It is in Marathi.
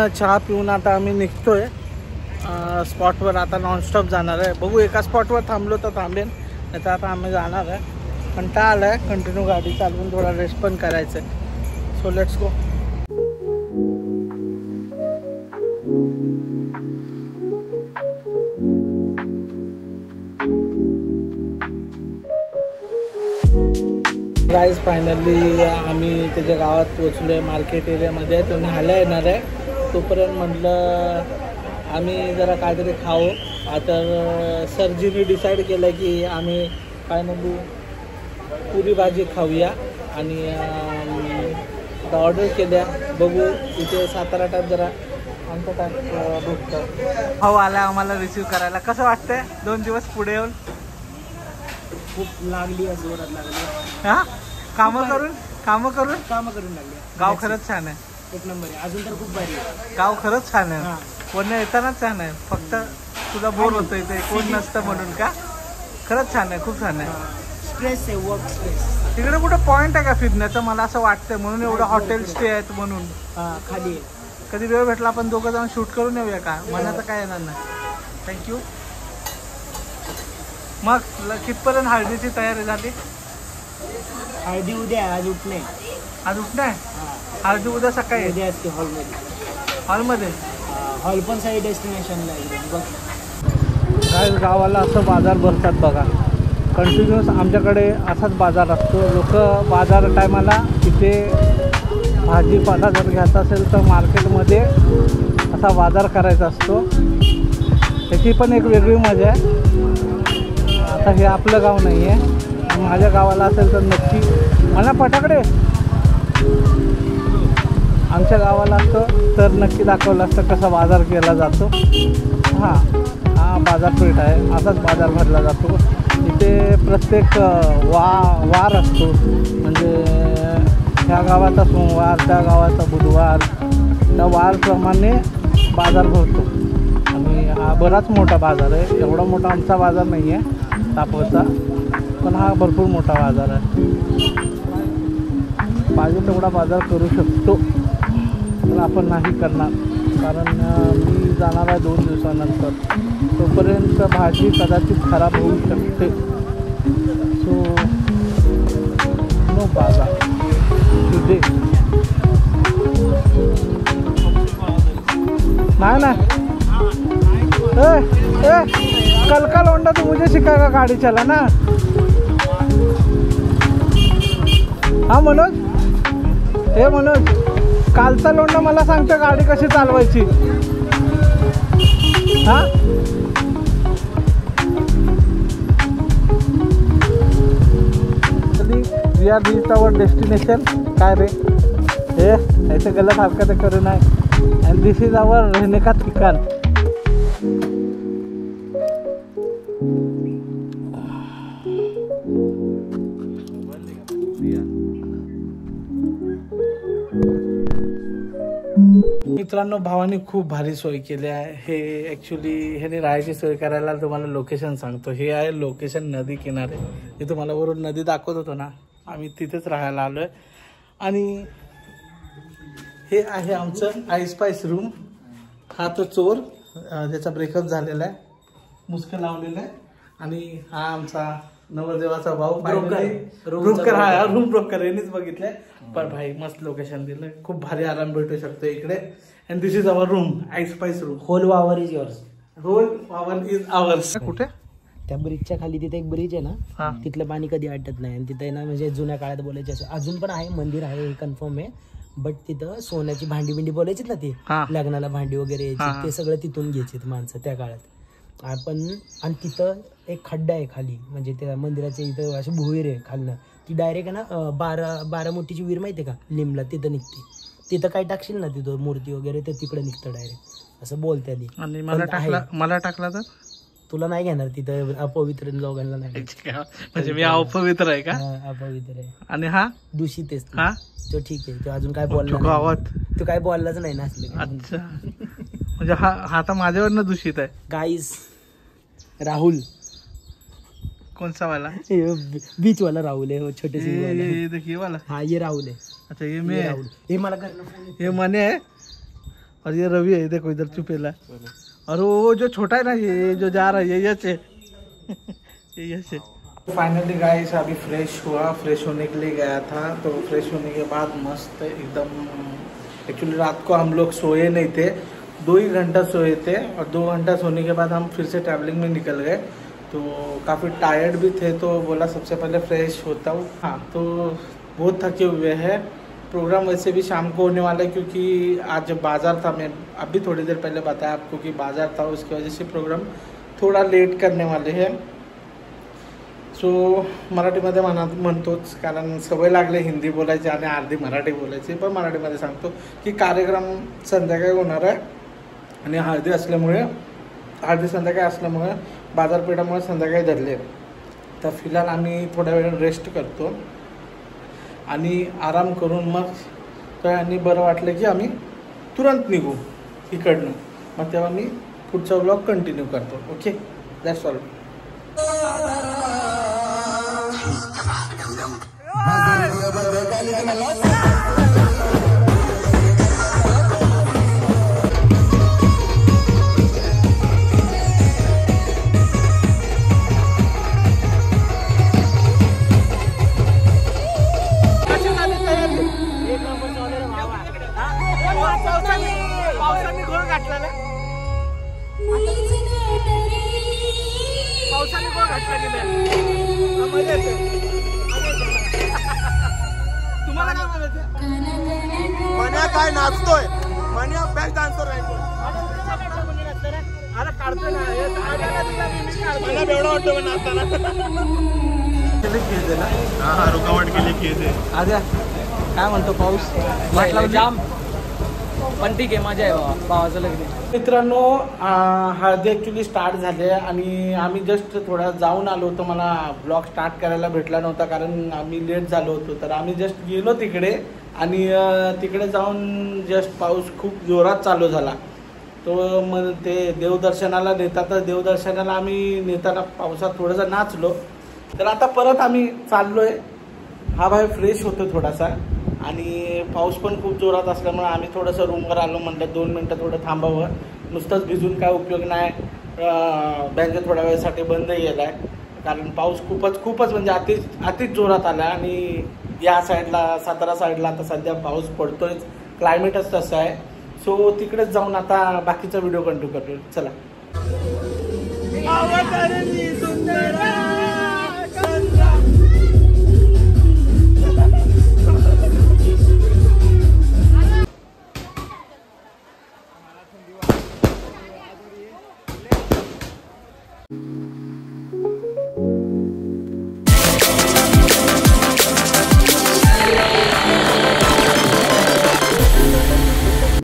चहा पिऊन आता आम्ही निघतोय स्पॉटवर. आता नॉनस्टॉप जाणार आहे. बघू एका स्पॉटवर थांबलो तर थांबेन, नाही तर आता आम्ही जाणार आहे. कंटाळा आला आहे कंटिन्यू गाडी चालवून, थोडा रेस्ट पण करायचं आहे. So let's go. Guys finally आम्ही त्याच्या गावात पोचलो आहे. मार्केट एरियामध्ये तो न्यायला येणार आहे. तोपर्यंत म्हटलं आम्ही जरा काहीतरी खावं. तर सरजीने डिसाईड केलं की आम्ही फायनली पुरी भाजी खाऊया आणि आता ऑर्डर केल्या. बघू इथे सातारा टाईप जरा आमचा टाईप भेटतं. भाऊ आला आम्हाला रिसीव्ह करायला. कसं वाटतंय 2 दिवस पुढे येऊन? खूप लागली, जोरात लागली. हां, कामं करून लागली. गाव खरंच छान आहे, एक नंबर आहे. अजून तर खूप भारी आहे गाव. खरंच छान आहे. पुणे येतानाच छान आहे. फक्त तुला बोर होतं इथे कोण नसतं म्हणून का? खरंच छान आहे, खूप छान आहे. स्ट्रेस आहे, वर्क स्ट्रेस. तिकडे कुठं पॉईंट आहे का फिरण्याचं? मला असं वाटतंय म्हणून एवढं हॉटेल स्टे आहेत म्हणून. खाली कधी वेळ भेटला आपण दोघं जाऊन शूट करून येऊया का? मनाचं काय येणार नाही. थँक्यू. मग कितपर्यंत हळदीची तयारी झाली? हळदी उद्या, आज उठणे. आज उठणे? हळदी उद्या सकाळी. उद्या असते हॉलमध्ये. हॉल पण सही डेस्टिनेशनला आहे बघ. काय गावाला असं बाजार भरतात बघा, कंटिन्युअस. आमच्याकडे असाच बाजार असतो. लोक बाजार टायमाला इथे भाजीपाला जर घ्यायचा असेल तर मार्केटमध्ये असा बाजार करायचा असतो. त्याची पण एक वेगळी मजा आहे. आता हे आपलं गाव नाही आहे. माझ्या गावाला असेल तर नक्की मला फटाकडे आमच्या गावाला असतं तर नक्की दाखवलं असतं कसा बाजार केला जातो. हा बाजारपेठ आहे. असाच बाजार भरला जातो. इथे प्रत्येक वार असतो. म्हणजे ह्या गावाचा सोमवार, त्या गावाचा बुधवार, त्या वारप्रमाणे बाजार भरतो. आणि हा बराच मोठा बाजार आहे. एवढा मोठा आमचा बाजार नाही आहे तापवचा, पण हा भरपूर मोठा बाजार आहे. पाहिजे तेवढा बाजार करू शकतो, पण आपण नाही करणार. कारण मी जाणार आहे 2 दिवसानंतर. तोपर्यंत भाजी कदाचित खराब होऊ शकते. सो नो बाजार टुडे. नहीं कल का लौंडा तो मुझे सिखाएगा गाड़ी चलाना. हाँ मनोज, हे मनोज, कालचा लोंडा मला सांगतो गाडी कशी चालवायची. हां we are reach our destination. काय रे हे ऐसे गलत हरकतें करू नाही. अँड दिस इज आवर रहने का ठिकाण. मित्रांनो, भावाने खूप भारी सोय केली आहे. हे ॲक्च्युली ह्याने राहायची सोय करायला तुम्हाला लोकेशन सांगतो. हे आहे लोकेशन नदी किनारे. हे तुम्हाला वरून नदी दाखवत होतो ना, आम्ही तिथेच राहायला आलो आहे. आणि हे आहे आमचं आईस्पाईस रूम. हा तो चोर ज्याचा ब्रेकअप झालेला आहे, मुस्कं लावलेला आहे. आणि हा आमचा नवरदेवाचा भाऊ ब्रोकर. हा रूम ब्रोकर यांनीच बघितलंय. पण भाई मस्त लोकेशन दिलं, खूप भारी आराम भेटू शकतो इकडे. And this is our room, ice spice room. Whole वावर इज युअर्स. होल वावर इज आवर्स. कुठे? त्या ब्रिजच्या खाली तिथे एक ब्रिज आहे ना, तिथलं पाणी कधी आटत नाही. आणि तिथे ना म्हणजे जुन्या काळात बोलायचे असं अजून पण आहे, मंदिर आहे हे कन्फर्म आहे. बट तिथं सोन्याची भांडी बिंडी बोलायची ना, ती लग्नाला भांडी वगैरे यायची, ते सगळं तिथून घ्यायचे माणसं त्या काळात. आपण आणि तिथं एक खड्डा आहे खाली, म्हणजे त्या मंदिराच्या इथं अशी भुईर आहे खालनं. ती डायरेक्ट आहे ना 12 मोठीची विहीर माहिती आहे का, लिमला, तिथं निघते. तिथं काय टाकशील ना, तिथं मूर्ती वगैरे ते तिकडे निघतं डायरेक्ट, असं बोलते. आणि मला टाकला तर तुला नाही घेणार तिथं, अपवित्र लोकांना नाही. म्हणजे मी अपवित्र आहे का? अपवित्र आहे. आणि हा दूषित आहे. हा तो ठीक आहे, तो अजून काय बोलला गावात, तो काय बोललाच नाही ना असले. अच्छा, म्हणजे हा तर माझ्यावरनं दूषित आहे. गाईस राहुल कोणसा वाला? बीच वाला राहुल आहे, छोटे ये वाला. हा ये राहुल आहे. अच्छा ये मैं. राहुल हे मला करणं. हे मने आहे. और ये रवि है, देखो इधर छुपेला। और वो जो छोटा है ना, ये जो जा रहा है ये यश है। ये यश है। फाइनली गाइस अभी फ्रेश हुआ, फ्रेश होने के लिए गया था। तो फ्रेश होने के बाद मस्त एकदम, एक्चुअली रात को हम लोग सोए नहीं थे, 2 ही घंटा सोए थे। और 2 घंटा सोने के बाद हम फिर से ट्रैवलिंग में निकल गए। तो काफ़ी टायर्ड भी थे, तो बोला सबसे पहले फ्रेश होता हूँ। हाँ, तो बहुत थके हुए हैं। प्रोग्राम वैसे भी शाम को होने वाला है, क्योंकि आज बाज़ार था। मैं अभी थोड़ी देर पहले बताया आपको कि बाज़ार था, उसकी वजह से प्रोग्राम थोडा लेट करने वाले हैं। सो मराठीमध्ये म्हणतोच, कारण सवय लागली हिंदी बोलायची आणि अर्धी मराठी बोलायची। पण मराठीमध्ये सांगतो की कार्यक्रम संध्याकाळी होणार आहे आणि हळदी संध्याकाळी असल्यामुळे बाजारपेठामुळे संध्याकाळी धरले। तर फिलहाल आम्ही थोड्या वेळ रेस्ट करतो आणि आराम करून मग आणि बरं वाटलं की आम्ही तुरंत निघू इकडनं। मग तेव्हा मी पुढचा व्लॉग कंटिन्यू करतो। Okay, that's all. पावसाने घोळ घातला ना, पावसाने घोळ घातला की तुम्हाला काय म्हणायचं? मन्या काय नाचतोय, मन्या बेस्ट डान्सर आहे। अरे काढतोय ना, मला बेवडा वाटतो नाचताना। खेळते ना, हा रुकावट केली खेळते। आद्या काय म्हणतो, पाऊस वाटला जाम, पण ठीक आहे, मजा आहे भावाचं लग्न। मित्रांनो, हळदी ॲक्च्युली स्टार्ट झाले आणि आम्ही जस्ट थोडा जाऊन आलो होतो। मला ब्लॉग स्टार्ट करायला भेटला नव्हता, कारण आम्ही लेट झालो होतो। तर आम्ही जस्ट गेलो तिकडे आणि तिकडे जाऊन जस्ट पाऊस खूप जोरात चालू झाला। तो मग ते देवदर्शनाला नेतात, तर देवदर्शनाला आम्ही नेताना पावसात थोडंसं नाचलो। तर आता परत आम्ही चाललोय। हा भाई फ्रेश होतो थोडासा, आणि पाऊस पण खूप जोरात असल्यामुळे आम्ही थोडंसं रूमवर आलो। म्हटलं 2 मिनटं थोडं थांबावं, नुसतंच भिजून काय उपयोग नाही। बँक थोड्या वेळासाठी बंद केला आहे, कारण पाऊस खूपच म्हणजे अतिच जोरात आला। आणि या साईडला, सातारा साईडला आता सध्या पाऊस पडतोय, क्लायमेटच तसं आहे। सो तिकडेच जाऊन आता बाकीचा व्हिडिओ कंटिन्यू करूया। चला।